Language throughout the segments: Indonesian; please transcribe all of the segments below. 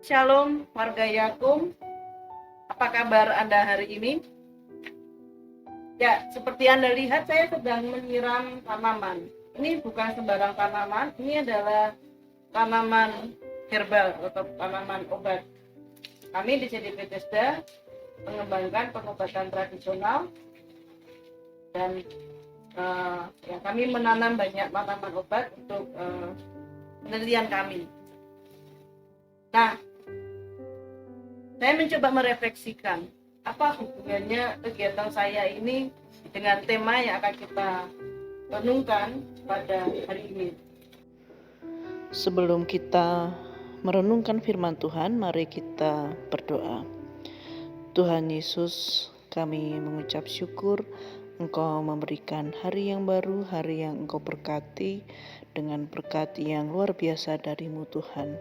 Shalom warga Yakum, apa kabar Anda hari ini? Ya, seperti Anda lihat saya sedang menyiram tanaman. Ini bukan sembarang tanaman, ini adalah tanaman herbal atau tanaman obat. Kami di CD Bethesda mengembangkan pengobatan tradisional dan kami menanam banyak tanaman obat untuk penelitian kami. Nah, saya mencoba merefleksikan apa hubungannya kegiatan saya ini dengan tema yang akan kita renungkan pada hari ini. Sebelum kita merenungkan firman Tuhan, mari kita berdoa. Tuhan Yesus, kami mengucap syukur Engkau memberikan hari yang baru, hari yang Engkau berkati dengan berkat yang luar biasa dari-Mu Tuhan.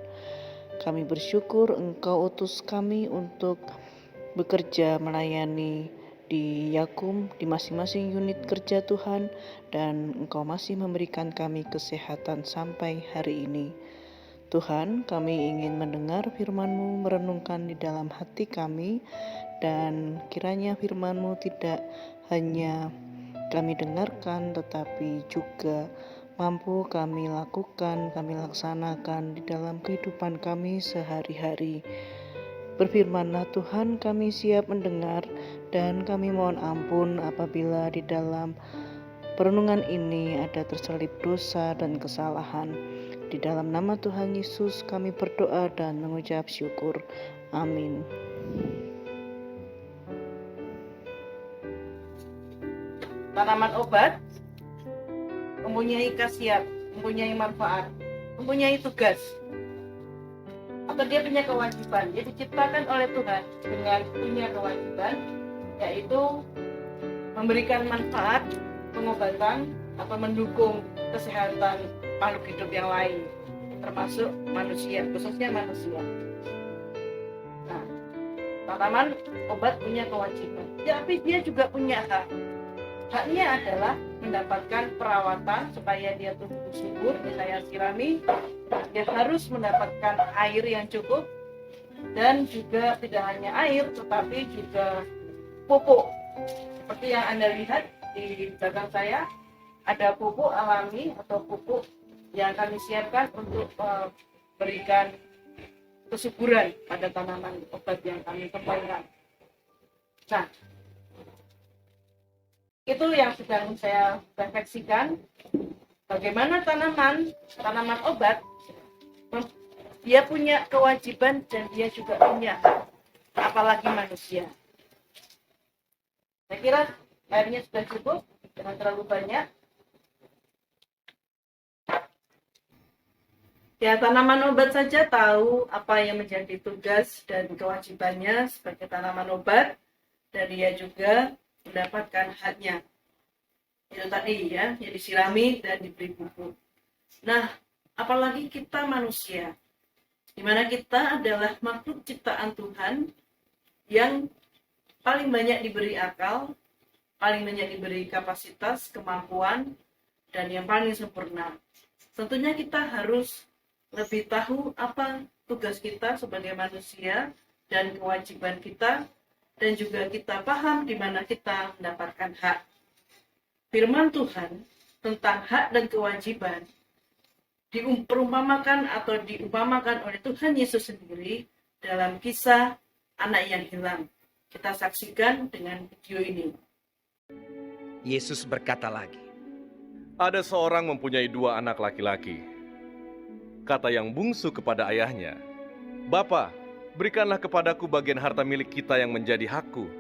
Kami bersyukur Engkau utus kami untuk bekerja melayani di Yakum, di masing-masing unit kerja Tuhan, dan Engkau masih memberikan kami kesehatan sampai hari ini. Tuhan, kami ingin mendengar firman-Mu, merenungkan di dalam hati kami, dan kiranya firman-Mu tidak hanya kami dengarkan, tetapi juga mampu kami lakukan, kami laksanakan di dalam kehidupan kami sehari-hari. Berfirmanlah Tuhan, kami siap mendengar, dan kami mohon ampun apabila di dalam perenungan ini ada terselip dosa dan kesalahan. Di dalam nama Tuhan Yesus kami berdoa dan mengucap syukur. Amin. Tanaman obat mempunyai khasiat, mempunyai manfaat, mempunyai tugas, atau dia punya kewajiban. Dia diciptakan oleh Tuhan dengan punya kewajiban, yaitu memberikan manfaat, pengobatan, atau mendukung kesehatan makhluk hidup yang lain, termasuk manusia, khususnya manusia. Nah, tanaman obat punya kewajiban, tapi dia juga punya hak. Haknya adalah mendapatkan perawatan supaya dia tumbuh subur, saya sirami. Dia harus mendapatkan air yang cukup, dan juga tidak hanya air tetapi juga pupuk. Seperti yang Anda lihat di belakang saya, ada pupuk alami atau pupuk yang kami siapkan untuk berikan kesuburan pada tanaman obat yang kami kembangkan. Nah, itu yang sedang saya refleksikan. Bagaimana tanaman obat, dia punya kewajiban dan dia juga punya hak, apalagi manusia. Saya kira airnya sudah cukup, jangan terlalu banyak. Ya, tanaman obat saja tahu apa yang menjadi tugas dan kewajibannya sebagai tanaman obat, dan dia juga mendapatkan haknya. Itu tadi ya, yang disirami dan diberi pupuk. Nah, apalagi kita manusia, di mana kita adalah makhluk ciptaan Tuhan yang paling banyak diberi akal, paling banyak diberi kapasitas, kemampuan, dan yang paling sempurna. Tentunya kita harus lebih tahu apa tugas kita sebagai manusia dan kewajiban kita, dan juga kita paham di mana kita mendapatkan hak. Firman Tuhan tentang hak dan kewajiban diumpamakan oleh Tuhan Yesus sendiri dalam kisah anak yang hilang. Kita saksikan dengan video ini. Yesus berkata lagi, Ada seorang mempunyai 2 anak laki-laki. Kata yang bungsu kepada ayahnya, "Bapa, berikanlah kepadaku bagian harta milik kita yang menjadi hakku."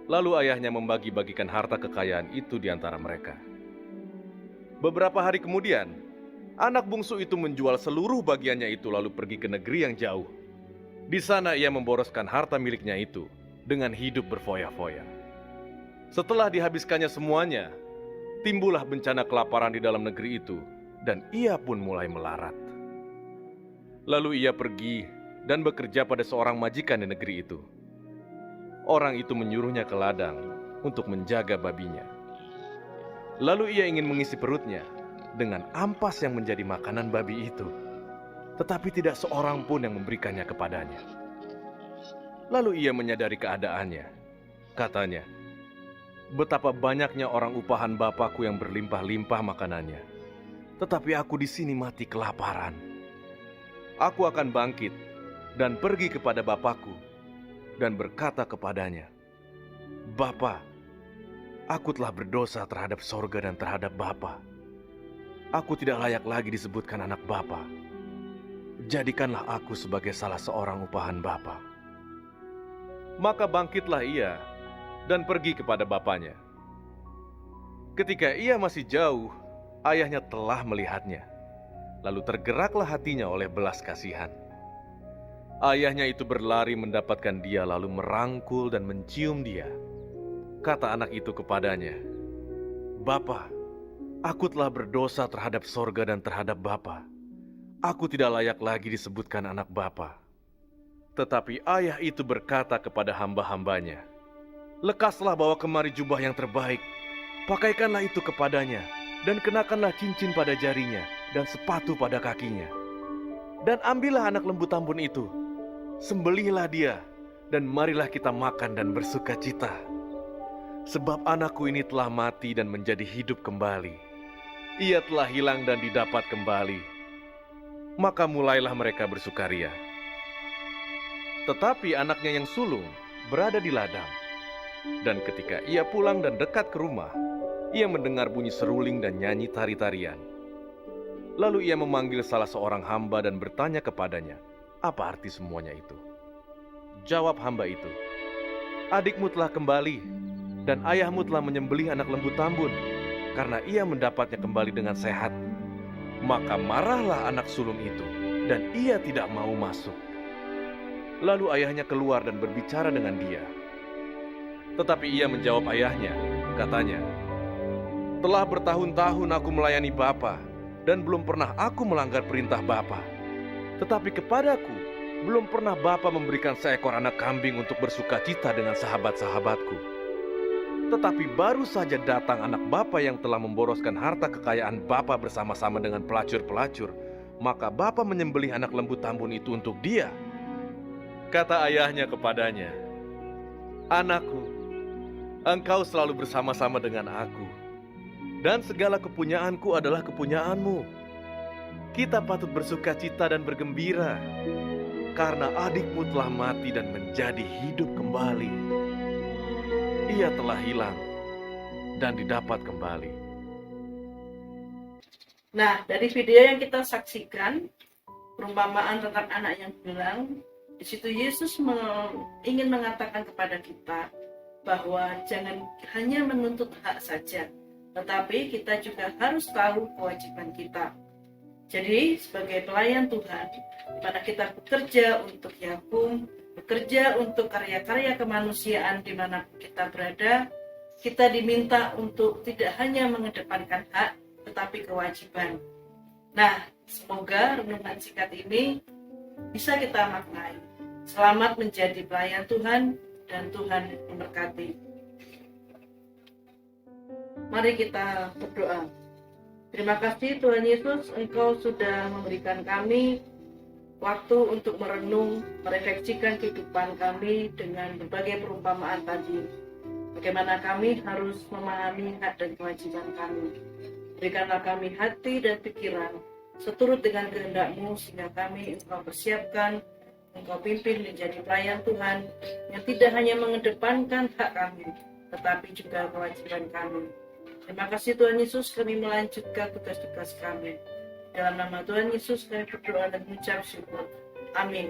Lalu ayahnya membagi-bagikan harta kekayaan itu di antara mereka. Beberapa hari kemudian, anak bungsu itu menjual seluruh bagiannya itu lalu pergi ke negeri yang jauh. Di sana ia memboroskan harta miliknya itu dengan hidup berfoya-foya. Setelah dihabiskannya semuanya, timbullah bencana kelaparan di dalam negeri itu, dan ia pun mulai melarat. Lalu ia pergi dan bekerja pada seorang majikan di negeri itu. Orang itu menyuruhnya ke ladang untuk menjaga babinya. Lalu ia ingin mengisi perutnya dengan ampas yang menjadi makanan babi itu. tetapi tidak seorang pun yang memberikannya kepadanya. Lalu ia menyadari keadaannya. Katanya, betapa banyaknya orang upahan Bapakku yang berlimpah-limpah makanannya, tetapi aku di sini mati kelaparan. Aku akan bangkit dan pergi kepada Bapakku dan berkata kepadanya, Bapa, aku telah berdosa terhadap sorga dan terhadap Bapa. Aku tidak layak lagi disebutkan anak Bapa. Jadikanlah aku sebagai salah seorang upahan Bapa. Maka bangkitlah ia dan pergi kepada bapanya. Ketika ia masih jauh, ayahnya telah melihatnya. Lalu tergeraklah hatinya oleh belas kasihan. Ayahnya itu berlari mendapatkan dia lalu merangkul dan mencium dia. Kata anak itu kepadanya, Bapa, aku telah berdosa terhadap sorga dan terhadap Bapa. Aku tidak layak lagi disebutkan anak Bapa. Tetapi ayah itu berkata kepada hamba-hambanya, lekaslah bawa kemari jubah yang terbaik, pakaikanlah itu kepadanya, dan kenakanlah cincin pada jarinya, dan sepatu pada kakinya. Dan ambillah anak lembu tambun itu, sembelihlah dia, dan marilah kita makan dan bersuka cita. Sebab anakku ini telah mati dan menjadi hidup kembali. Ia telah hilang dan didapat kembali. Maka mulailah mereka bersukaria. Tetapi anaknya yang sulung berada di ladang. Dan ketika ia pulang dan dekat ke rumah, ia mendengar bunyi seruling dan nyanyi tari-tarian. Lalu ia memanggil salah seorang hamba dan bertanya kepadanya, apa arti semuanya itu? Jawab hamba itu, adikmu telah kembali, dan ayahmu telah menyembelih anak lembu tambun, karena ia mendapatnya kembali dengan sehat. Maka marahlah anak sulung itu, dan ia tidak mau masuk. Lalu ayahnya keluar dan berbicara dengan dia. Tetapi ia menjawab ayahnya, katanya, telah bertahun-tahun aku melayani Bapa, dan belum pernah aku melanggar perintah Bapa. Tetapi kepadaku, belum pernah Bapa memberikan seekor anak kambing untuk bersuka cita dengan sahabat-sahabatku. Tetapi baru saja datang anak Bapa yang telah memboroskan harta kekayaan Bapa bersama-sama dengan pelacur-pelacur, maka Bapa menyembelih anak lembu tambun itu untuk dia. Kata ayahnya kepadanya, anakku, engkau selalu bersama-sama dengan aku, dan segala kepunyaanku adalah kepunyaanmu. Kita patut bersuka cita dan bergembira, karena adikmu telah mati dan menjadi hidup kembali. Ia telah hilang dan didapat kembali. Nah, dari video yang kita saksikan, perumpamaan tentang anak yang hilang, di situ Yesus ingin mengatakan kepada kita bahwa jangan hanya menuntut hak saja, tetapi kita juga harus tahu kewajiban kita. Jadi sebagai pelayan Tuhan, di mana kita bekerja untuk Yakum, bekerja untuk karya-karya kemanusiaan di mana kita berada, kita diminta untuk tidak hanya mengedepankan hak, tetapi kewajiban. Nah, semoga renungan singkat ini bisa kita maknai. Selamat menjadi pelayan Tuhan, dan Tuhan memberkati. Mari kita berdoa. Terima kasih Tuhan Yesus, Engkau sudah memberikan kami waktu untuk merenung, merefleksikan kehidupan kami dengan berbagai perumpamaan tadi. Bagaimana kami harus memahami hak dan kewajiban kami. Berikanlah kami hati dan pikiran seturut dengan kehendak-Mu, sehingga kami Engkau persiapkan, Engkau pimpin menjadi pelayan Tuhan yang tidak hanya mengedepankan hak kami, tetapi juga kewajiban kami. Terima kasih Tuhan Yesus, kami melanjutkan tugas-tugas kami. Dalam nama Tuhan Yesus kami berdoa dan mengucap syukur. Amin.